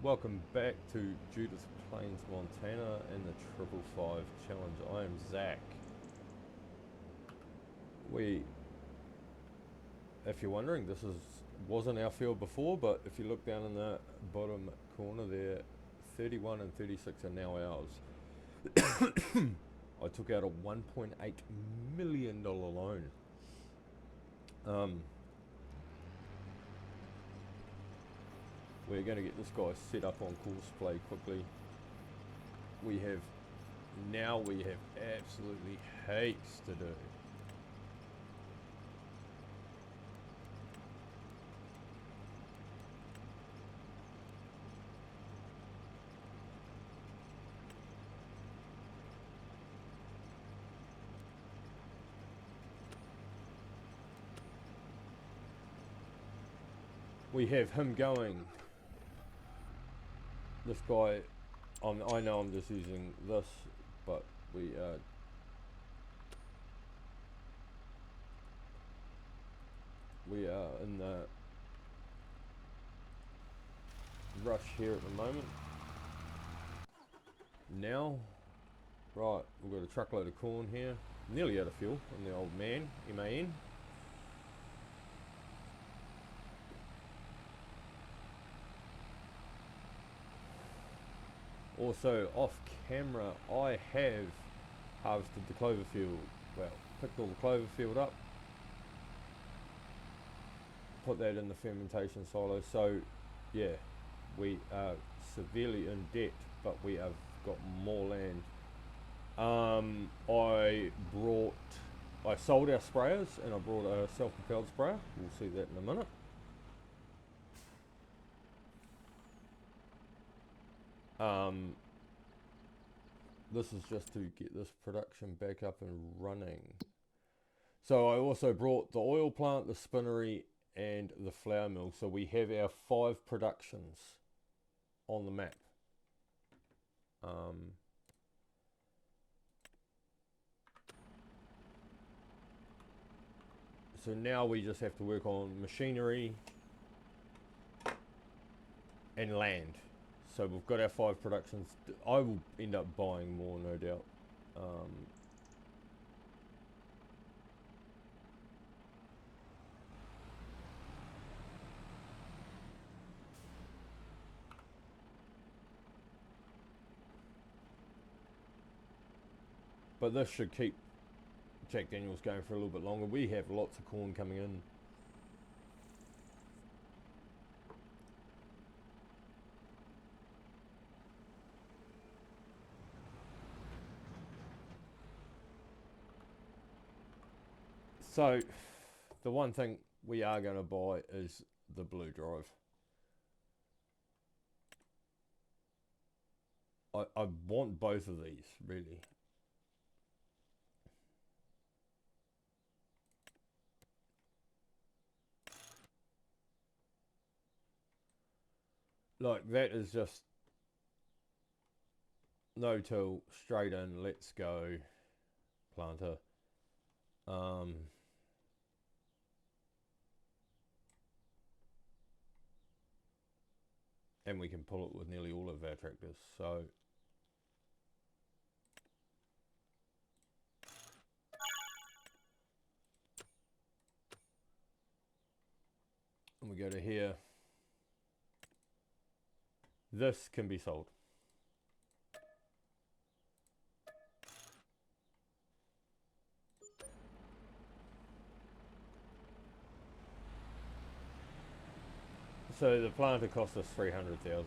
Welcome back to Judith Plains, Montana and the 555 Challenge. I am Zach. If you're wondering, wasn't our field before, but if you look down in the bottom corner there, 31 and 36 are now ours. I took out a $1.8 million loan. We're going to get this guy set up on course play quickly. We have absolutely heaps to do. We have him going. This guy, I know I'm just using this, but we are in the rush here at the moment. Now, right, we've got a truckload of corn here. Nearly out of fuel on the old man, MAN. Also, off camera, I have harvested the clover field. Well, picked all the clover field up, put that in the fermentation silo. So, yeah, we are severely in debt, but we have got more land. I sold our sprayers and I brought a self-propelled sprayer. We'll see that in a minute. This is just to get this production back up and running. So I also brought the oil plant, the spinnery, and the flour mill. So we have our 5 productions on the map. So now we just have to work on machinery and land. So we've got our 5 productions. I will end up buying more, no doubt. But this should keep Jack Daniels going for a little bit longer. We have lots of corn coming in. So, the one thing we are going to buy is the blue drive. I want both of these, really. Like, that is just no till, straight in, let's go, planter. And we can pull it with nearly all of our tractors. So and we go to here. This can be sold. So the planter cost us 300,000.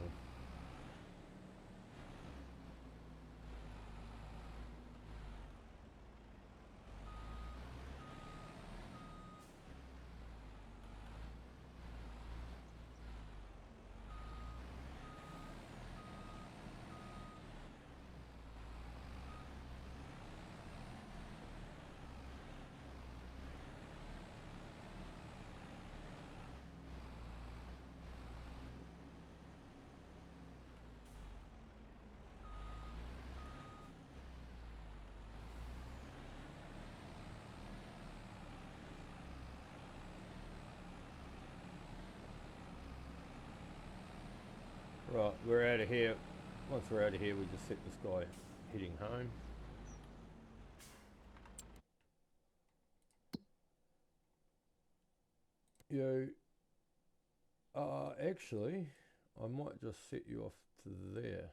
we're out of here. Once we're out of here, we just set this guy heading home. Yo, actually, I might just set you off to there.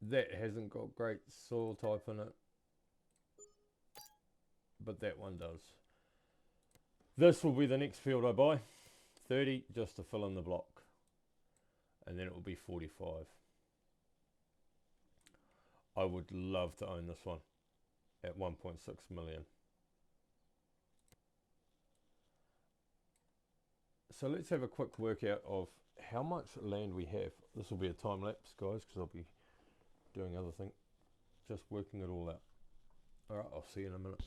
That hasn't got great soil type in it, but that one does. This will be the next field I buy. 30 just to fill in the block, and then it will be 45. I would love to own this one at 1.6 million. So let's have a quick workout of how much land we have. This will be a time lapse, guys, because I'll be doing other things, just working it all out. All right, I'll see you in a minute.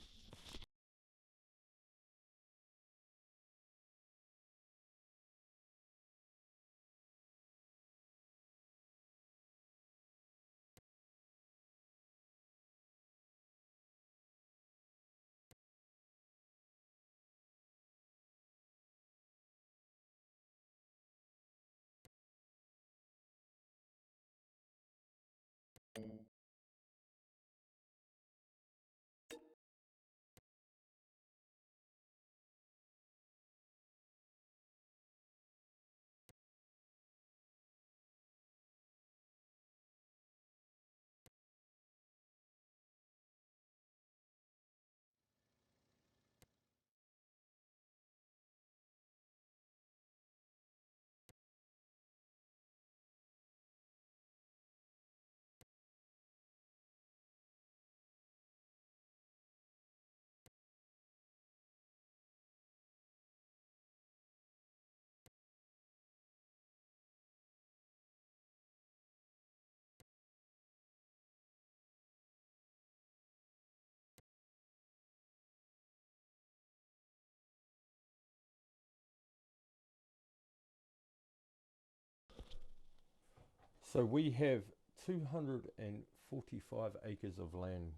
So we have 245 acres of land,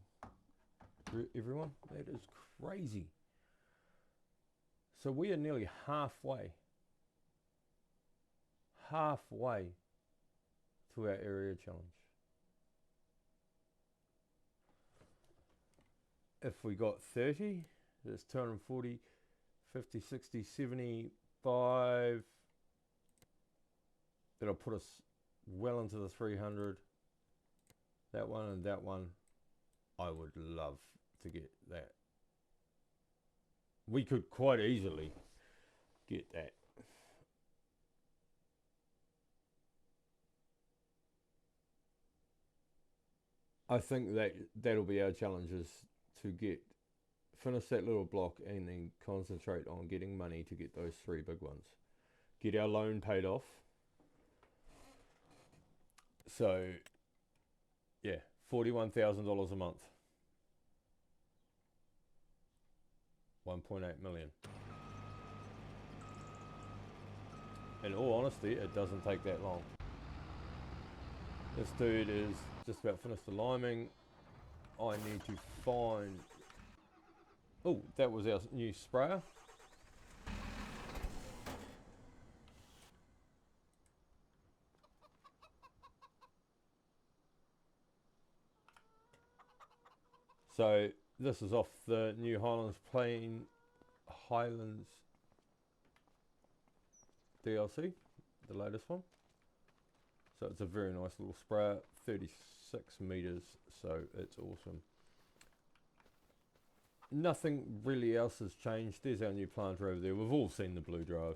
everyone. That is crazy. So we are nearly halfway to our area challenge. If we got 30, that's 240, 50, 60, 75. That'll put us well into the 300. That one and that one, I would love to get that. We could quite easily get that. I think that'll be our challenge, is to finish that little block and then concentrate on getting money to get those 3 big ones. Get our loan paid off. So, yeah, $41,000 a month. 1.8 million. In all honesty, it doesn't take that long. This dude is just about finished the liming. I need to find... Oh, that was our new sprayer. So this is off the new Highlands DLC, the latest one. So it's a very nice little sprayer, 36 meters, so it's awesome. Nothing really else has changed. There's our new planter over there. We've all seen the blue drive.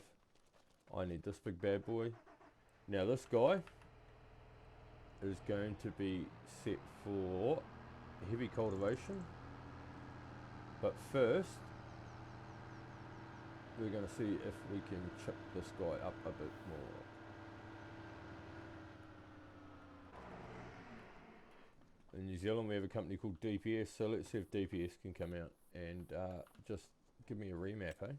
I need this big bad boy. Now this guy is going to be set for heavy cultivation. But first, we're going to see if we can chip this guy up a bit more. In New Zealand, we have a company called DPS, so let's see if DPS can come out and just give me a remap, eh?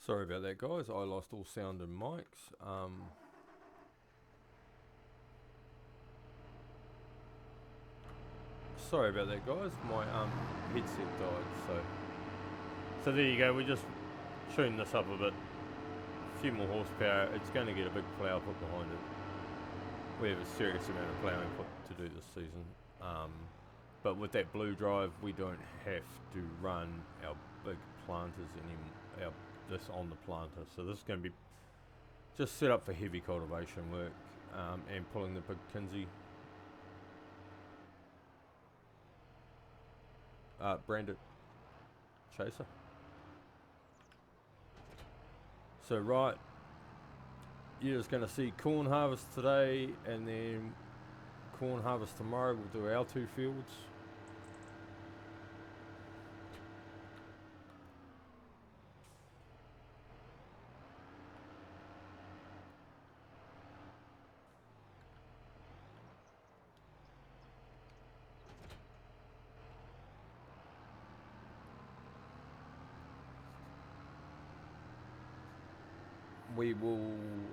Sorry about that, guys. I lost all sound and mics. Sorry about that, guys. My headset died, so there you go. We just tuned this up a bit. A few more horsepower. It's going to get a big plough put behind it. We have a serious amount of ploughing put to do this season. But with that blue drive, we don't have to run our big planters anymore. Just on the planter. So this is going to be just set up for heavy cultivation work and pulling the big Kinsey. Branded chaser. So right, you're just going to see corn harvest today and then corn harvest tomorrow. We'll do our 2 fields. We will,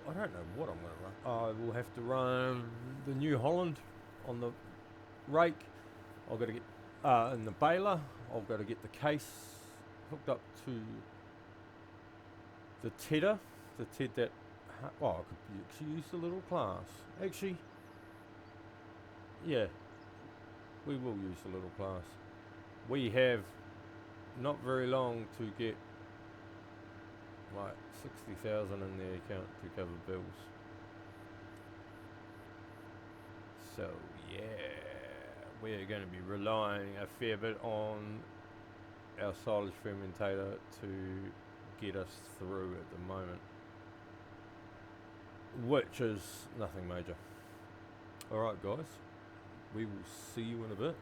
I don't know what I'm going to run. I will have to run the New Holland on the rake. I've got to get, in the baler, I've got to get the case hooked up to the tedder. The TED that, I could actually use the little class. Actually, yeah, we will use the little class. We have not very long to get like 60,000 in their account to cover bills. So yeah, we're going to be relying a fair bit on our silage fermentator to get us through at the moment, which is nothing major. Alright guys, we will see you in a bit.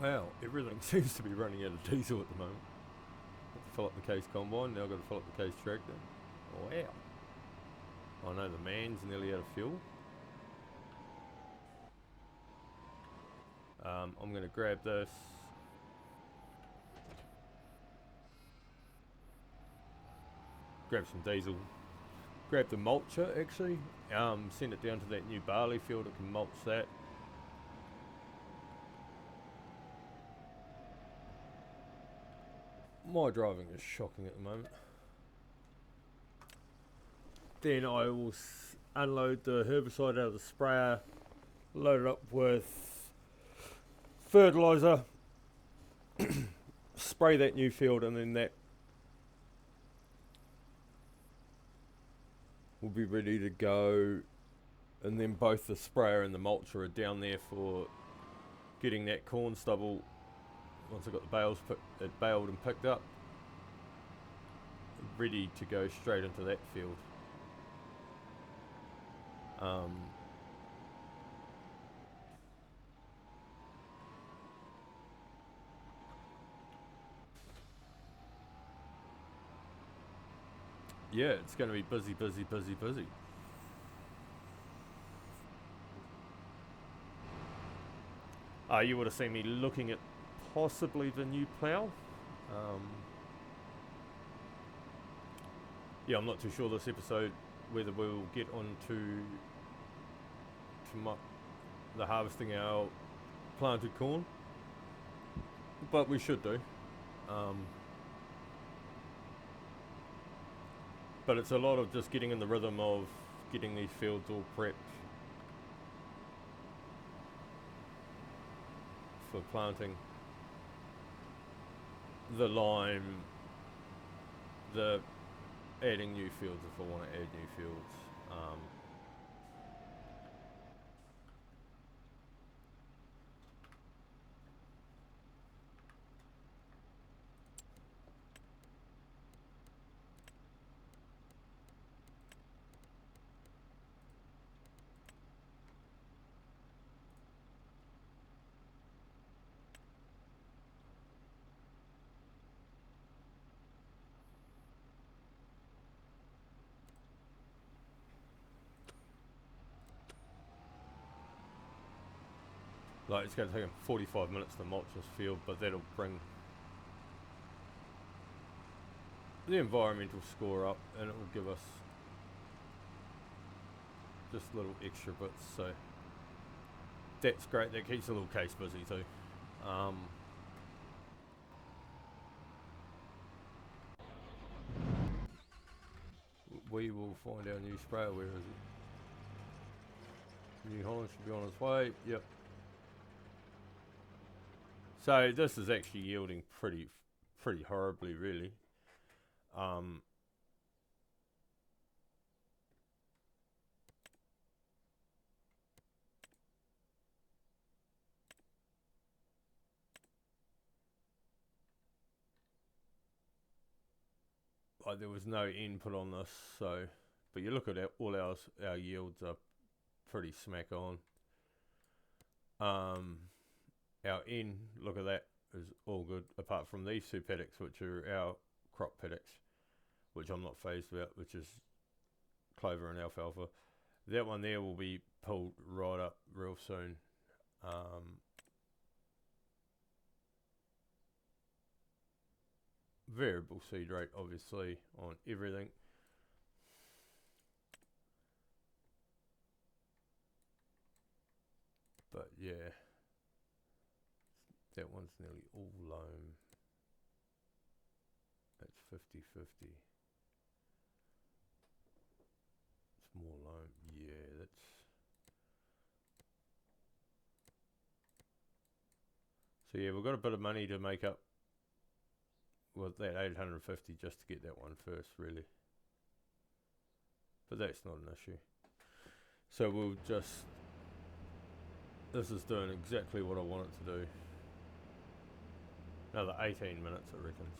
Wow, everything seems to be running out of diesel at the moment. Got to fill up the case combine, now I've got to fill up the case tractor. Wow. I know the man's nearly out of fuel. I'm going to grab this. Grab some diesel. grab the mulcher actually, send it down to that new barley field. It can mulch that. My driving is shocking at the moment. Then I will unload the herbicide out of the sprayer, load it up with fertilizer, spray that new field, and then that will be ready to go. And then both the sprayer and the mulcher are down there for getting that corn stubble. Once I got the bales baled and picked up, ready to go straight into that field. Yeah, it's going to be busy, busy, busy, busy. You would have seen me looking at possibly the new plough. Yeah, I'm not too sure this episode whether we'll get on to the harvesting our planted corn, but we should do. But it's a lot of just getting in the rhythm of getting these fields all prepped for planting. The lime, the adding new fields if I want to add new fields. Like it's going to take them 45 minutes to mulch this field, but that'll bring the environmental score up, and it will give us just little extra bits. So that's great. That keeps the little case busy too. We will find our new sprayer. Where is it? New Holland should be on its way. Yep. So this is actually yielding pretty horribly, really. Like there was no input on this, so but you look at all our yields are pretty smack on. Our N, look at that, is all good, apart from these two paddocks, which are our crop paddocks, which I'm not phased about, which is clover and alfalfa. That one there will be pulled right up real soon. Variable seed rate, obviously, on everything. But yeah, that one's nearly all loam. That's 50-50. It's more loam. Yeah, that's... So yeah, we've got a bit of money to make up with that 850 just to get that one first, really. But that's not an issue. So we'll just... This is doing exactly what I want it to do. Another 18 minutes, it reckons.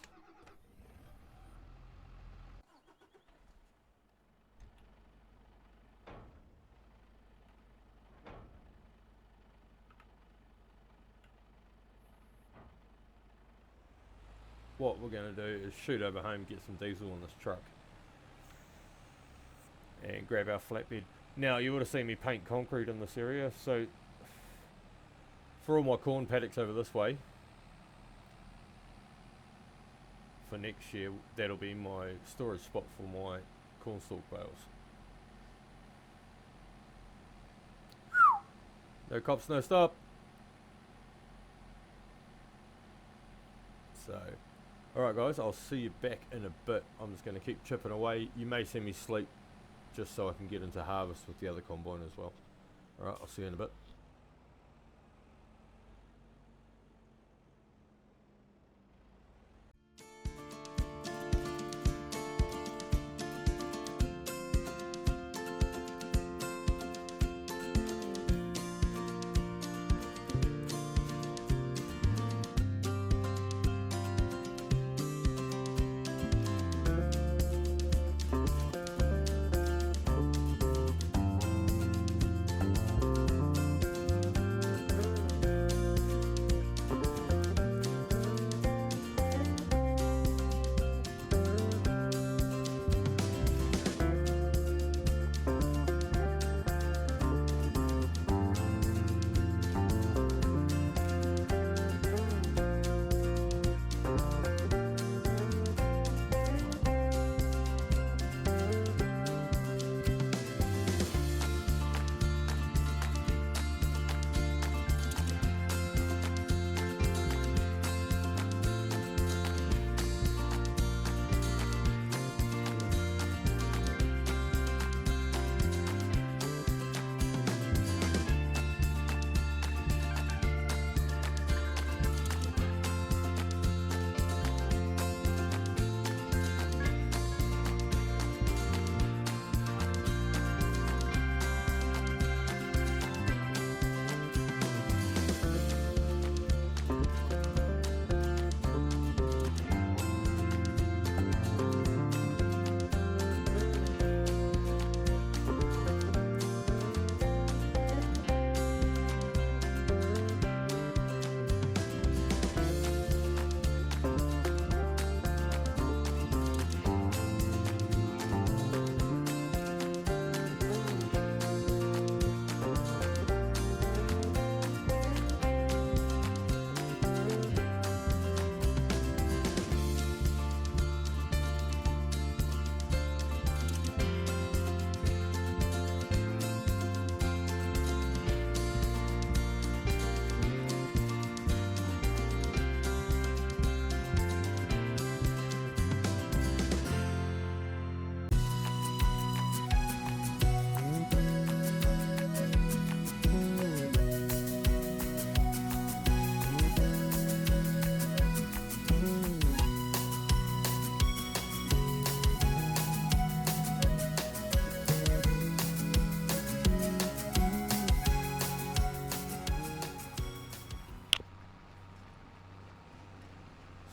What we're going to do is shoot over home, get some diesel on this truck, and grab our flatbed. Now, you would have seen me paint concrete in this area, so for all my corn paddocks over this way, for next year, that'll be my storage spot for my corn stalk bales. No cops, no stop. So, alright guys, I'll see you back in a bit. I'm just going to keep chipping away. You may see me sleep just so I can get into harvest with the other combine as well. Alright, I'll see you in a bit.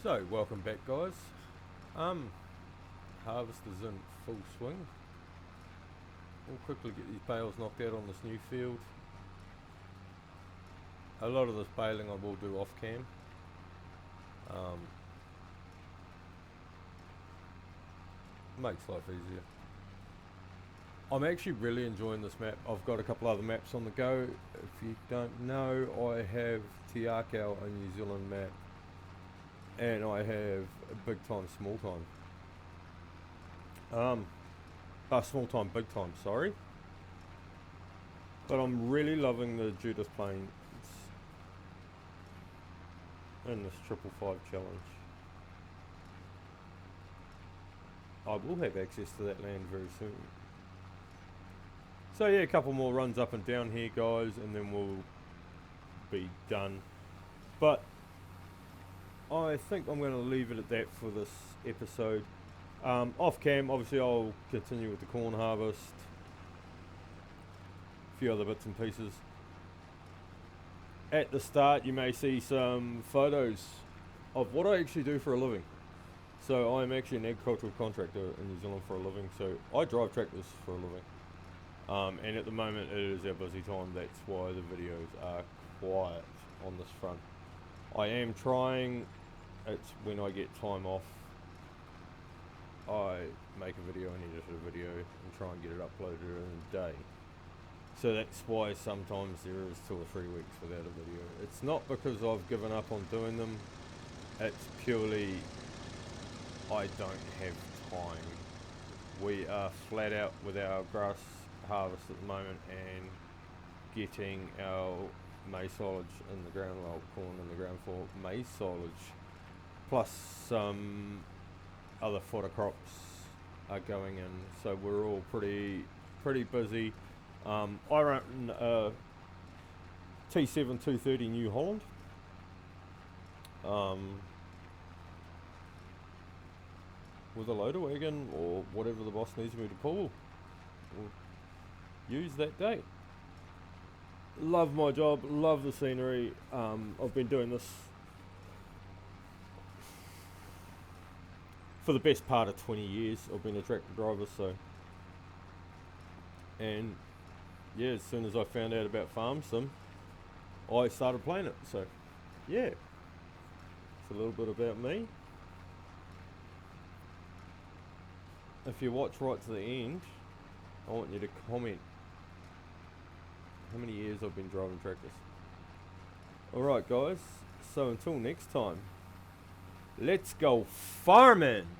So, welcome back guys. Harvest is in full swing. We'll quickly get these bales knocked out on this new field. A lot of this baling I will do off cam. Makes life easier. I'm actually really enjoying this map. I've got a couple other maps on the go. If you don't know, I have Te Akau, a New Zealand map, and I have big time, small time. Small time, big time, sorry. But I'm really loving the Judith Plains in this 555 challenge. I will have access to that land very soon. So yeah, a couple more runs up and down here guys, and then we'll be done. But I think I'm going to leave it at that for this episode. Off cam, obviously I'll continue with the corn harvest, a few other bits and pieces. At the start you may see some photos of what I actually do for a living. So I'm actually an agricultural contractor in New Zealand for a living, so I drive tractors for a living. And at the moment it is our busy time, that's why the videos are quiet on this front. I am trying, it's when I get time off, I make a video and edit a video and try and get it uploaded in a day. So that's why sometimes there is 2 or 3 weeks without a video. It's not because I've given up on doing them, it's purely I don't have time. We are flat out with our grass harvest at the moment, and getting our maize silage in the ground, well, corn in the ground for maize silage, plus some other fodder crops are going in, so we're all pretty busy. I run T7 230 New Holland. With a loader wagon or whatever the boss needs me to pull, we'll use that day. Love my job, love the scenery. I've been doing this for the best part of 20 years. I've been a tractor driver, so, and yeah, as soon as I found out about farm sim, I started playing it. So yeah, it's a little bit about me. If you watch right to the end, I want you to comment how many years I've been driving tractors. Alright guys, so until next time, let's go farming!